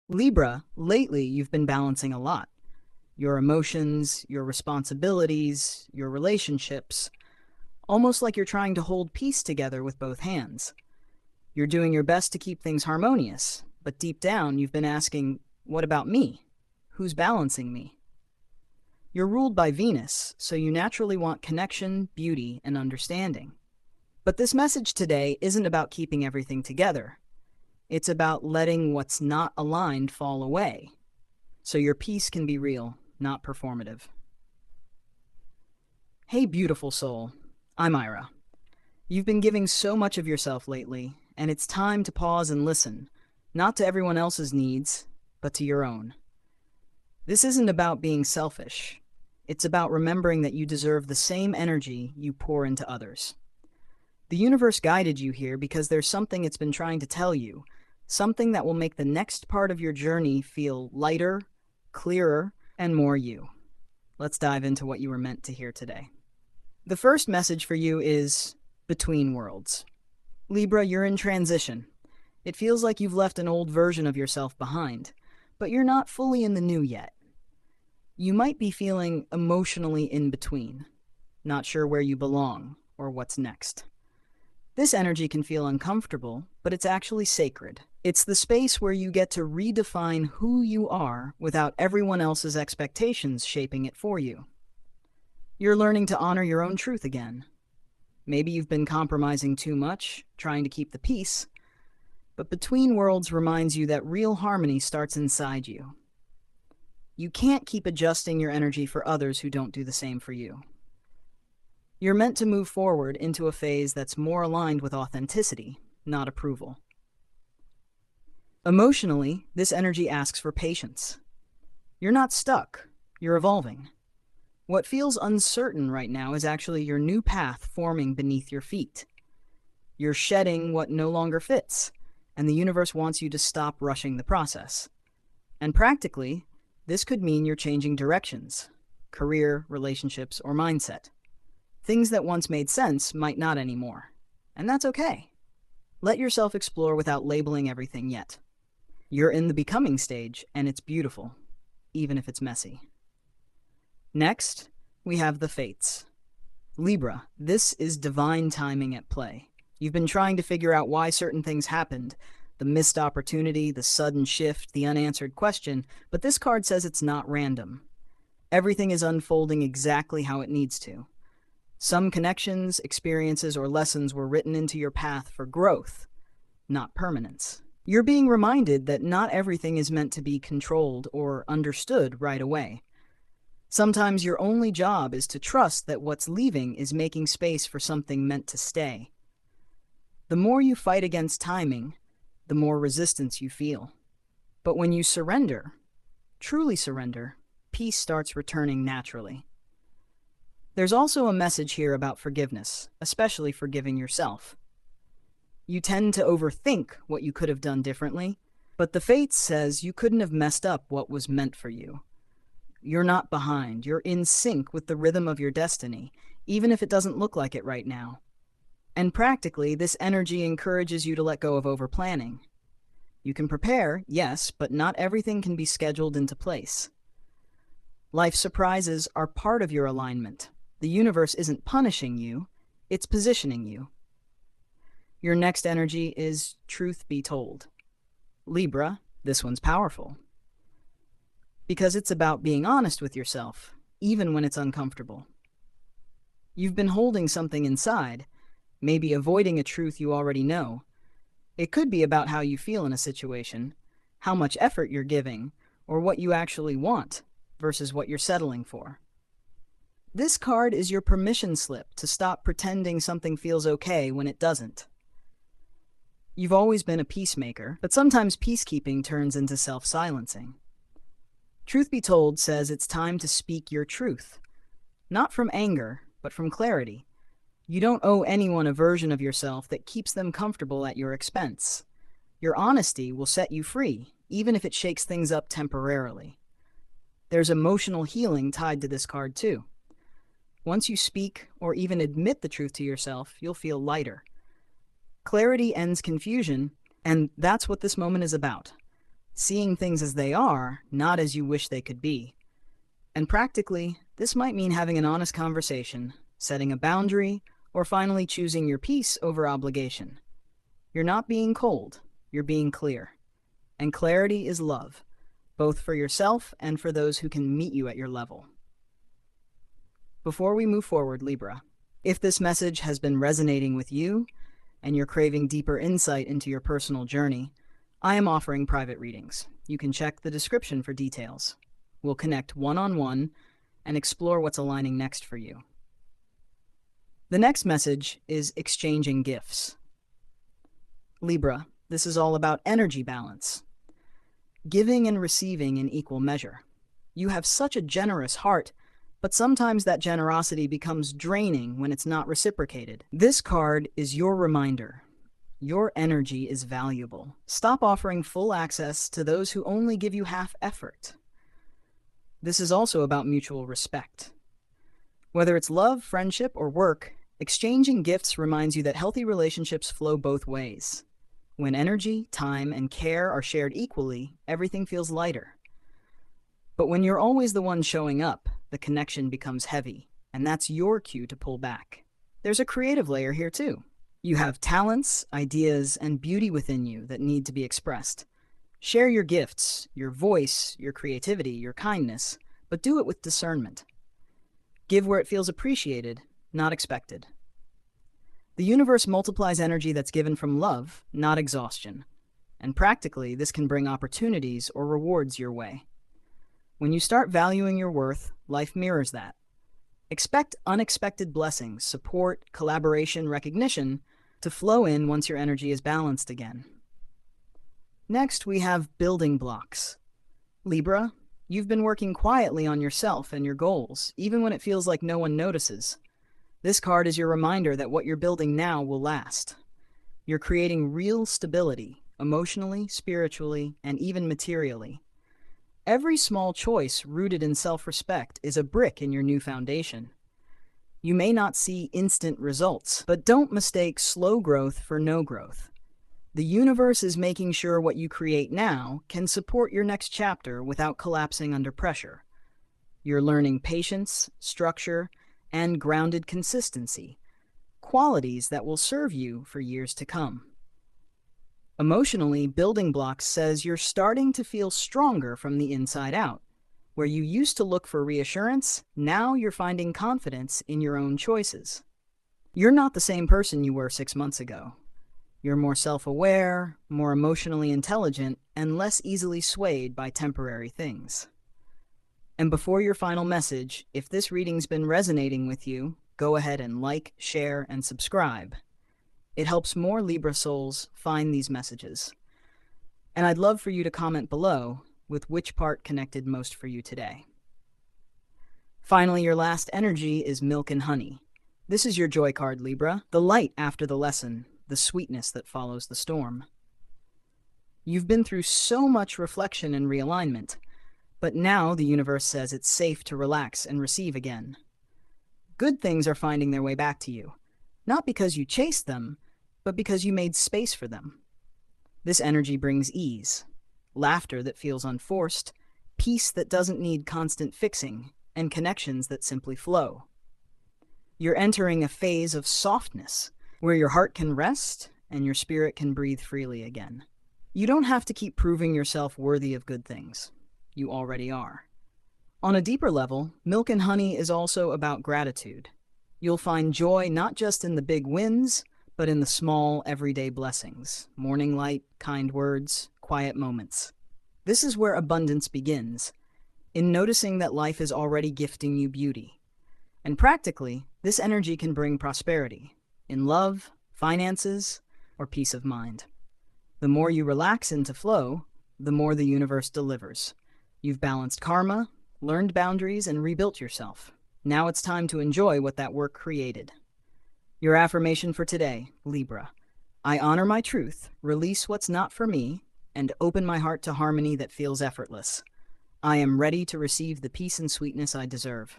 Libra, lately you've been balancing a lot. Your emotions, your responsibilities, your relationships, almost like you're trying to hold peace together with both hands. You're doing your best to keep things harmonious, but deep down you've been asking, what about me? Who's balancing me? You're ruled by Venus, so you naturally want connection, beauty, and understanding. But this message today isn't about keeping everything together. It's about letting what's not aligned fall away, so your peace can be real, not performative. Hey, beautiful soul. I'm Ira. You've been giving so much of yourself lately, and it's time to pause and listen, not to everyone else's needs, but to your own. This isn't about being selfish. It's about remembering that you deserve the same energy you pour into others. The universe guided you here because there's something it's been trying to tell you, something that will make the next part of your journey feel lighter, clearer, and more you. Let's dive into what you were meant to hear today. The first message for you is between worlds. Libra, you're in transition. It feels like you've left an old version of yourself behind, but you're not fully in the new yet. You might be feeling emotionally in between, not sure where you belong or what's next. This energy can feel uncomfortable, but it's actually sacred. It's the space where you get to redefine who you are without everyone else's expectations shaping it for you. You're learning to honor your own truth again. Maybe you've been compromising too much, trying to keep the peace, but Between Worlds reminds you that real harmony starts inside you. You can't keep adjusting your energy for others who don't do the same for you. You're meant to move forward into a phase that's more aligned with authenticity, not approval. Emotionally, this energy asks for patience. You're not stuck, you're evolving. What feels uncertain right now is actually your new path forming beneath your feet. You're shedding what no longer fits, and the universe wants you to stop rushing the process. And practically, this could mean you're changing directions, career, relationships, or mindset. Things that once made sense might not anymore. And that's okay. Let yourself explore without labeling everything yet. You're in the becoming stage, and it's beautiful, even if it's messy. Next, we have the fates. Libra, this is divine timing at play. You've been trying to figure out why certain things happened, the missed opportunity, the sudden shift, the unanswered question, but this card says it's not random. Everything is unfolding exactly how it needs to. Some connections, experiences, or lessons were written into your path for growth, not permanence. You're being reminded that not everything is meant to be controlled or understood right away. Sometimes your only job is to trust that what's leaving is making space for something meant to stay. The more you fight against timing, the more resistance you feel. But when you surrender, truly surrender, peace starts returning naturally. There's also a message here about forgiveness, especially forgiving yourself. You tend to overthink what you could have done differently, but the Fates says you couldn't have messed up what was meant for you. You're not behind, you're in sync with the rhythm of your destiny, even if it doesn't look like it right now. And practically, this energy encourages you to let go of overplanning. You can prepare, yes, but not everything can be scheduled into place. Life surprises are part of your alignment. The universe isn't punishing you, it's positioning you. Your next energy is truth be told. Libra, this one's powerful. Because it's about being honest with yourself, even when it's uncomfortable. You've been holding something inside, maybe avoiding a truth you already know. It could be about how you feel in a situation, how much effort you're giving, or what you actually want versus what you're settling for. This card is your permission slip to stop pretending something feels okay when it doesn't. You've always been a peacemaker, but sometimes peacekeeping turns into self-silencing. Truth be told says it's time to speak your truth. Not from anger, but from clarity. You don't owe anyone a version of yourself that keeps them comfortable at your expense. Your honesty will set you free, even if it shakes things up temporarily. There's emotional healing tied to this card too. Once you speak or even admit the truth to yourself, you'll feel lighter. Clarity ends confusion, and that's what this moment is about. seeing things as they are, not as you wish they could be. And practically, this might mean having an honest conversation, setting a boundary, or finally choosing your peace over obligation. You're not being cold, you're being clear. And clarity is love, both for yourself and for those who can meet you at your level. Before we move forward, Libra, if this message has been resonating with you and you're craving deeper insight into your personal journey, I am offering private readings. You can check the description for details. We'll connect one-on-one and explore what's aligning next for you. The next message is exchanging gifts. Libra, this is all about energy balance. Giving and receiving in equal measure. You have such a generous heart, but sometimes that generosity becomes draining when it's not reciprocated. This card is your reminder. Your energy is valuable. Stop offering full access to those who only give you half effort. This is also about mutual respect. Whether it's love, friendship, or work, exchanging gifts reminds you that healthy relationships flow both ways. When energy, time, and care are shared equally, everything feels lighter. But when you're always the one showing up, the connection becomes heavy, and that's your cue to pull back. There's a creative layer here too. You have talents, ideas, and beauty within you that need to be expressed. Share your gifts, your voice, your creativity, your kindness, but do it with discernment. Give where it feels appreciated, not expected. The universe multiplies energy that's given from love, not exhaustion. And practically, this can bring opportunities or rewards your way. When you start valuing your worth, life mirrors that. Expect unexpected blessings, support, collaboration, recognition to flow in once your energy is balanced again. Next, we have building blocks. Libra, you've been working quietly on yourself and your goals, even when it feels like no one notices. This card is your reminder that what you're building now will last. You're creating real stability, emotionally, spiritually, and even materially. Every small choice rooted in self-respect is a brick in your new foundation. You may not see instant results, but don't mistake slow growth for no growth. The universe is making sure what you create now can support your next chapter without collapsing under pressure. You're learning patience, structure, and grounded consistency, qualities that will serve you for years to come. Emotionally, building blocks says you're starting to feel stronger from the inside out. Where you used to look for reassurance, now you're finding confidence in your own choices. You're not the same person you were 6 months ago. You're more self-aware, more emotionally intelligent, and less easily swayed by temporary things. And before your final message, if this reading's been resonating with you, go ahead and like, share, and subscribe. It helps more Libra souls find these messages. And I'd love for you to comment below with which part connected most for you today. Finally, your last energy is milk and honey. This is your joy card, Libra, the light after the lesson, the sweetness that follows the storm. You've been through so much reflection and realignment, but now the universe says it's safe to relax and receive again. Good things are finding their way back to you, not because you chased them, but because you made space for them. This energy brings ease, laughter that feels unforced, peace that doesn't need constant fixing, and connections that simply flow. You're entering a phase of softness, where your heart can rest and your spirit can breathe freely again. You don't have to keep proving yourself worthy of good things. You already are. On a deeper level, milk and honey is also about gratitude. You'll find joy not just in the big wins, but in the small, everyday blessings, morning light, kind words, quiet moments. This is where abundance begins, in noticing that life is already gifting you beauty. And practically, this energy can bring prosperity, in love, finances, or peace of mind. The more you relax into flow, the more the universe delivers. You've balanced karma, learned boundaries, and rebuilt yourself. Now it's time to enjoy what that work created. Your affirmation for today, Libra. I honor my truth, release what's not for me, and open my heart to harmony that feels effortless. I am ready to receive the peace and sweetness I deserve.